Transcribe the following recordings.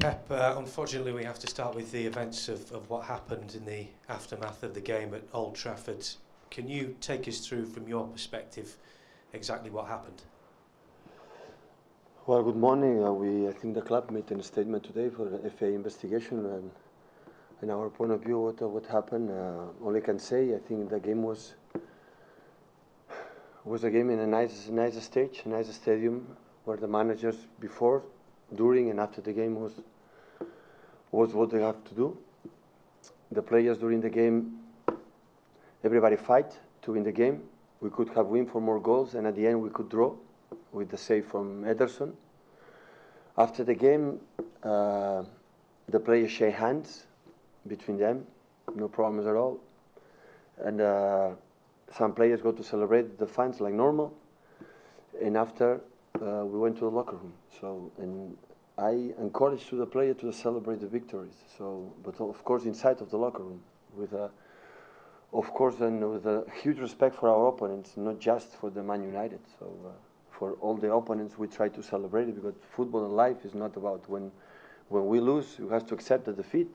Pep, unfortunately we have to start with the events of what happened in the aftermath of the game at Old Trafford. Can you take us through from your perspective exactly what happened? Well, good morning. I think the club made a statement today for the FA investigation, and in our point of view, what happened. All I can say, I think the game was a game in a nice stage, a nice stadium, where the managers before, during, and after the game was what they have to do. The players during the game, everybody fight to win the game. We could have win for more goals, and at the end we could draw with the save from Ederson. After the game, the players shake hands between them, no problems at all. And some players go to celebrate the fans like normal. And after, we went to the locker room. So, and I encouraged the players to celebrate the victories. So, but of course inside of the locker room, with of course, and with a huge respect for our opponents, not just for the Man United. So. For all the opponents, we try to celebrate it, because football and life is not about when we lose, you have to accept the defeat.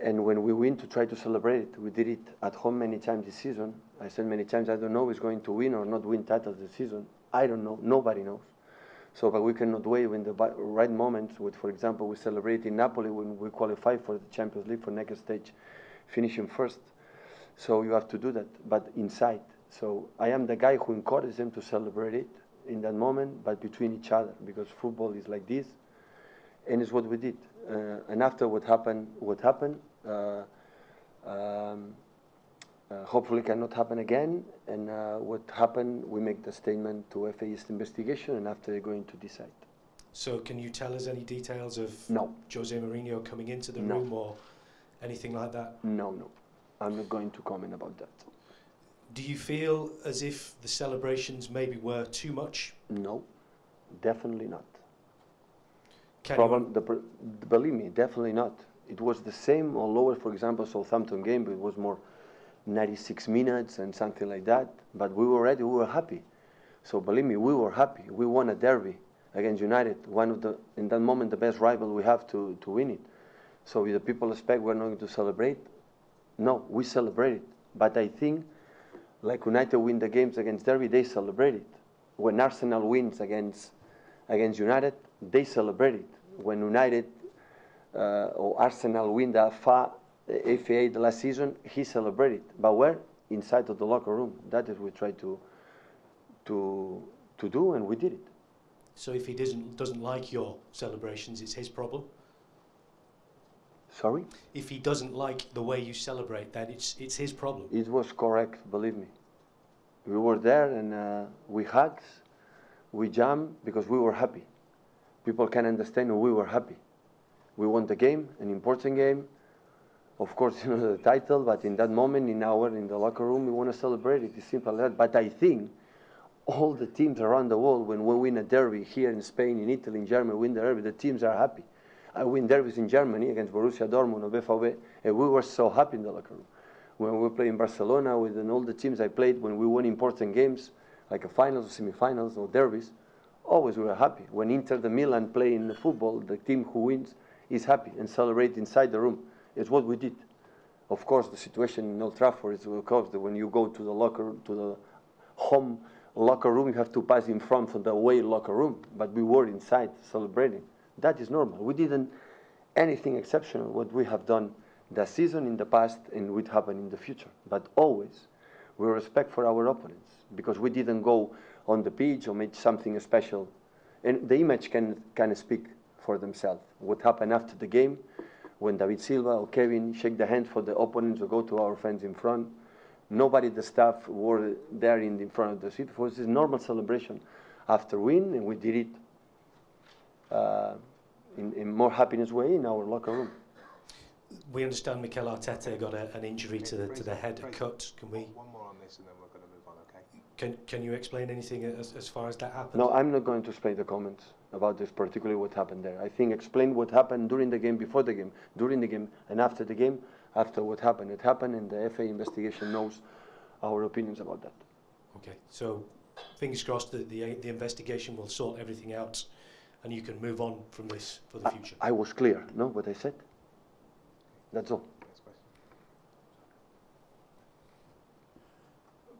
And when we win, to try to celebrate it. We did it at home many times this season. I said many times, I don't know who's going to win or not win title this season. I don't know. Nobody knows. So, but we cannot wait when the right moments. With, for example, we celebrate in Napoli when we qualify for the Champions League for next stage, finishing first. So you have to do that, but inside. So I am the guy who encourages them to celebrate it in that moment, but between each other, because football is like this, and it's what we did. And after what happened, hopefully cannot happen again. And what happened, we make the statement to FA's investigation, and after they're going to decide. So can you tell us any details of No. Jose Mourinho coming into the No. room or anything like that? No. I'm not going to comment about that. Do you feel as if the celebrations maybe were too much? No, definitely not. Can Believe me, definitely not. It was the same or lower, for example, Southampton game, but it was more 96 minutes and something like that. But we were ready, we were happy. So believe me, we were happy. We won a derby against United, one of the, in that moment, the best rival we have to win it. So if the people expect we're not going to celebrate, no, we celebrated. But I think, like United win the games against Derby, they celebrate it. When Arsenal wins against United, they celebrate it. When United or Arsenal win the FA the last season, he celebrated. But where? Inside of the locker room. That is what we try to do, and we did it. So if he doesn't like your celebrations, it's his problem? Sorry? If he doesn't like the way you celebrate, then it's his problem. It was correct, believe me. We were there, and we hugged, we jumped, because we were happy. People can understand we were happy. We won the game, an important game. Of course, you know, the title, but in that moment, in the locker room, we want to celebrate it. It's simple as that. But I think all the teams around the world, when we win a derby here in Spain, in Italy, in Germany, win the derby, the teams are happy. I win derbies in Germany against Borussia Dortmund or BVB, and we were so happy in the locker room. When we played in Barcelona with all the teams I played, when we won important games, like a finals or semi-finals or derbies, always we were happy. When Inter de Milan play in the football, the team who wins is happy and celebrate inside the room. It's what we did. Of course, the situation in Old Trafford is, of course, that when you go to the home locker room, you have to pass in front of the away locker room. But we were inside celebrating. That is normal. We didn't anything exceptional what we have done that season in the past and would happen in the future. But always we respect for our opponents, because we didn't go on the pitch or make something special. And the image can speak for themselves. What happened after the game, when David Silva or Kevin shake the hand for the opponents or go to our fans in front, nobody, the staff, were there in front of the seat. It was this normal celebration after win, and we did it in more happiness way in our locker room. We understand Mikel Arteta got an injury to the head, a cut. Can we? One more on this, and then we're going to move on. Okay. Can you explain anything as far as that happened? No, I'm not going to explain the comments about this, particularly what happened there. I think explain what happened during the game, before the game, during the game, and after the game. After what happened, it happened, and the FA investigation knows our opinions about that. Okay, so fingers crossed that the investigation will sort everything out and you can move on from this for the future. I was clear, no, what I said. That's all.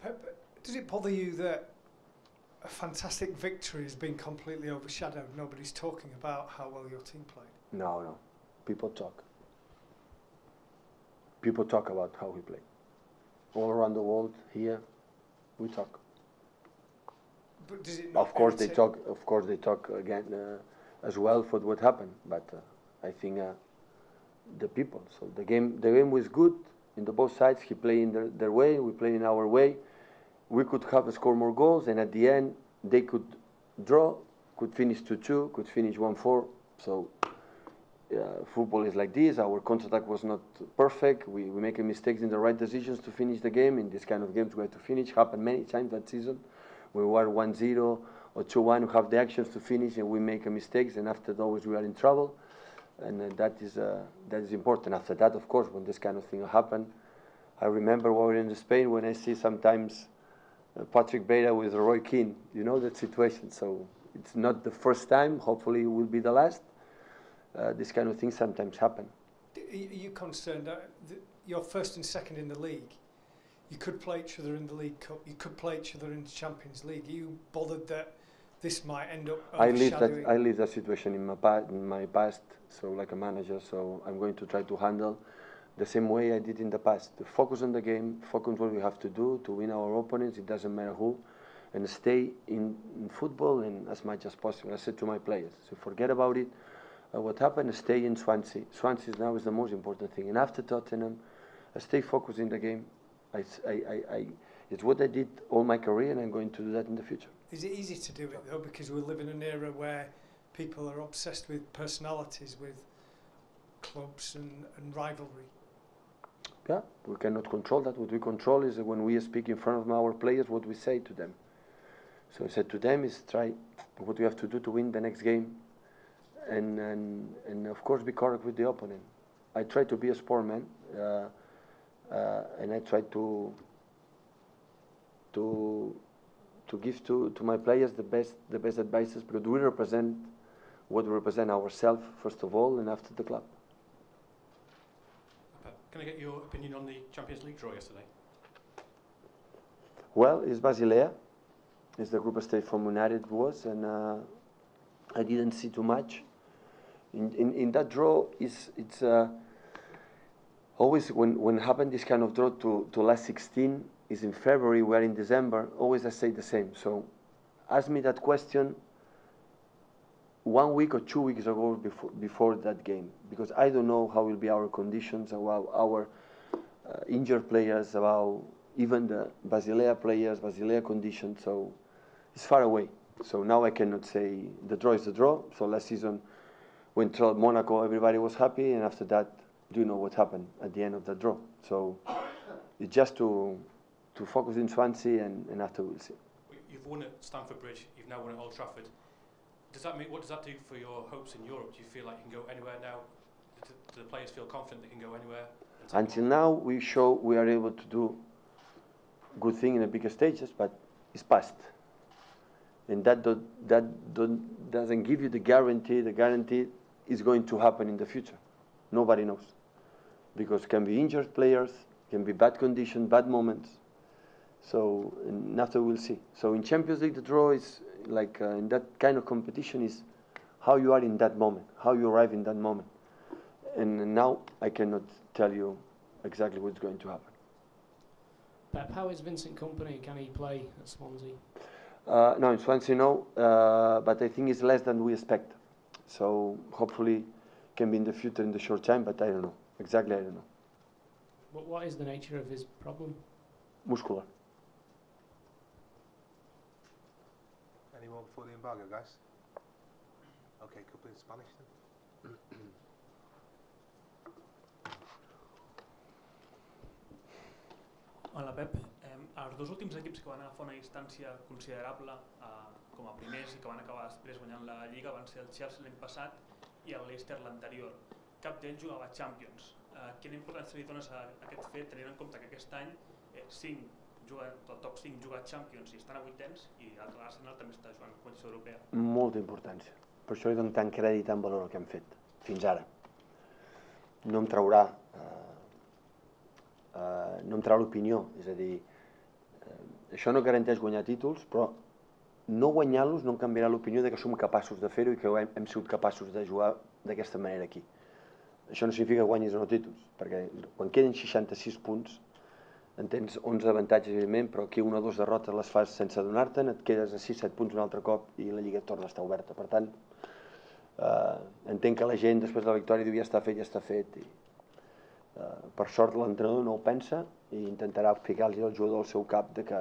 Pep, does it bother you that a fantastic victory has been completely overshadowed? Nobody's talking about how well your team played. No. People talk. People talk about how we play. All around the world, here, we talk. But does it not Of course they talk again as well for what happened. But I think the people. So the game was good in the both sides. He played in their way. We play in our way. We could have scored more goals, and at the end they could draw, could finish 2-2, could finish 1-4. So football is like this. Our counter-attack was not perfect. We make mistakes in the right decisions to finish the game. In this kind of games we have to finish. Happened many times that season. We were 1-0 or 2-1. We have the actions to finish, and we make mistakes. And after that, always we are in trouble. And that is important. After that, of course, when this kind of thing happened, I remember when we were in Spain when I see sometimes Patrick Vieira with Roy Keane. You know that situation. So it's not the first time. Hopefully, it will be the last. This kind of things sometimes happen. Are you concerned that you're first and second in the league? You could play each other in the League Cup. You could play each other in the Champions League. Are you bothered that this might end up overshadowing? I lived that situation in my past, so like a manager. So I'm going to try to handle the same way I did in the past. To focus on the game, focus on what we have to do to win our opponents. It doesn't matter who, and stay in football and as much as possible. I said to my players, so forget about it. What happened? Stay in Swansea. Swansea now is the most important thing. And after Tottenham, I stay focused in the game. It's what I did all my career, and I'm going to do that in the future. Is it easy to do it though? Because we live in an era where people are obsessed with personalities, with clubs and rivalry. Yeah, we cannot control that. What we control is when we speak in front of our players, what we say to them. So I said to them is try what we have to do to win the next game. And of course be correct with the opponent. I try to be a sportman, and I try to give to my players the best advices, because we represent what we represent ourselves first of all, and after the club. Can I get your opinion on the Champions League draw yesterday? Well, it's Basilea. It's the group stage from United was, and I didn't see too much. In that draw, it's always when happen this kind of draw to last 16 is in February. We are in December. Always I say the same. So, ask me that question 1 week or 2 weeks ago before that game, because I don't know how will be our conditions, about our injured players, about even the Basilea players, Basilea conditions. So it's far away. So now I cannot say the draw is the draw. So last season, when Monaco, everybody was happy, and after that, do you know what happened at the end of the draw? So it's just to focus in Swansea, and after we'll see. You've won at Stamford Bridge. You've now won at Old Trafford. What does that do for your hopes in Europe? Do you feel like you can go anywhere now? Do the players feel confident they can go anywhere? Until now, we show we are able to do good things in the bigger stages, but it's past. And that doesn't give you the guarantee. The guarantee is going to happen in the future. Nobody knows. Because can be injured players, can be bad conditions, bad moments. So, and after we'll see. So in Champions League, the draw is like, in that kind of competition is how you are in that moment, how you arrive in that moment. And now I cannot tell you exactly what's going to happen. Pep, how is Vincent Kompany? Can he play at Swansea? No, in Swansea no, but I think it's less than we expect. So hopefully can be in the future in the short time, but I don't know. Exactly, I don't know. What is the nature of his problem? Muscular. Any more before the embargo, guys? Okay, couple in Spanish then. Hola Pep, els dos últims equips que van agafar una distància considerable com a primers i que van acabar després guanyant la Lliga van ser el Chelsea l'any passat i el Leicester l'anterior. Cap d'ells jugava a Champions. Quina importància li dones a aquest fet, tenint en compte que aquest any el top 5 juga a Champions i estan a vuitens, i l'Arsenal també està jugant a competició europea? Molta importància. Per això li dono tant crèdit i tant valor al que hem fet, fins ara. No em traurà l'opinió, és a dir, això no garanteix guanyar títols, però no guanyant-los no em canviarà l'opinió de que som capaços de fer-ho i que hem sigut capaços de jugar d'aquesta manera aquí. Això no significa que guanyis o no títols, perquè quan queden 66 punts en tens 11 avantatges, evidentment, però aquí 1 o 2 derrotes les fas sense adonar-te'n, et quedes a 6-7 punts un altre cop i la Lliga torna a estar oberta. Per tant, entenc que la gent després de la victòria diu ja està fet, ja està fet. Per sort l'entrenador no ho pensa i intentarà ficar-los al jugador al seu cap de que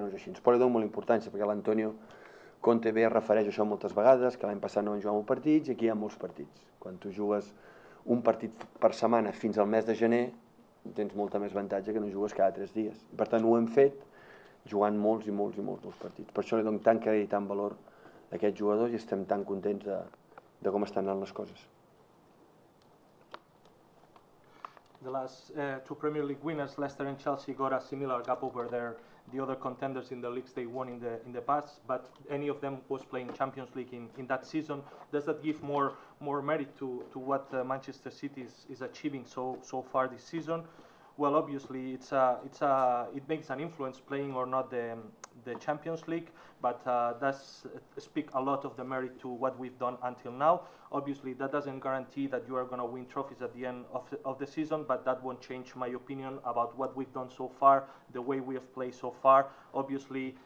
no és així. Però li dono molt importància perquè l'Antonio Conte bé refereix això moltes vegades, que l'any passat no van jugar molts partits i aquí hi ha molts partits. Quan tu jugues un partit per setmana fins al mes de gener tens molta més avantatge que no jugues cada 3 dies. Per tant, ho hem fet jugant molts partits. Per això li dono tant crèdit i tant valor a aquests jugadors i estem tan contents de com estan anant les coses. The last 2 Premier League winners, Leicester and Chelsea, got a similar gap over the other contenders in the leagues they won in the past, but any of them was playing Champions League in that season. Does that give more merit to what Manchester City is achieving so far this season? Well, obviously it makes an influence playing or not the Champions League, but does speak a lot of the merit to what we've done until now. Obviously, that doesn't guarantee that you are going to win trophies at the end of the season, but that won't change my opinion about what we've done so far, the way we have played so far. Obviously,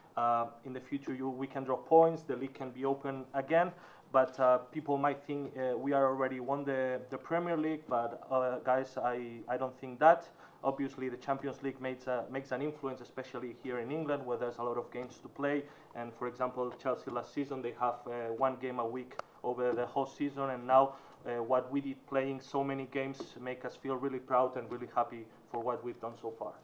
in the future we can draw points, the league can be open again, but people might think we are already won the Premier League, but guys, I don't think that. Obviously, the Champions League makes an influence, especially here in England, where there's a lot of games to play. And for example, Chelsea last season, they have 1 game a week over the whole season. And now what we did playing so many games make us feel really proud and really happy for what we've done so far.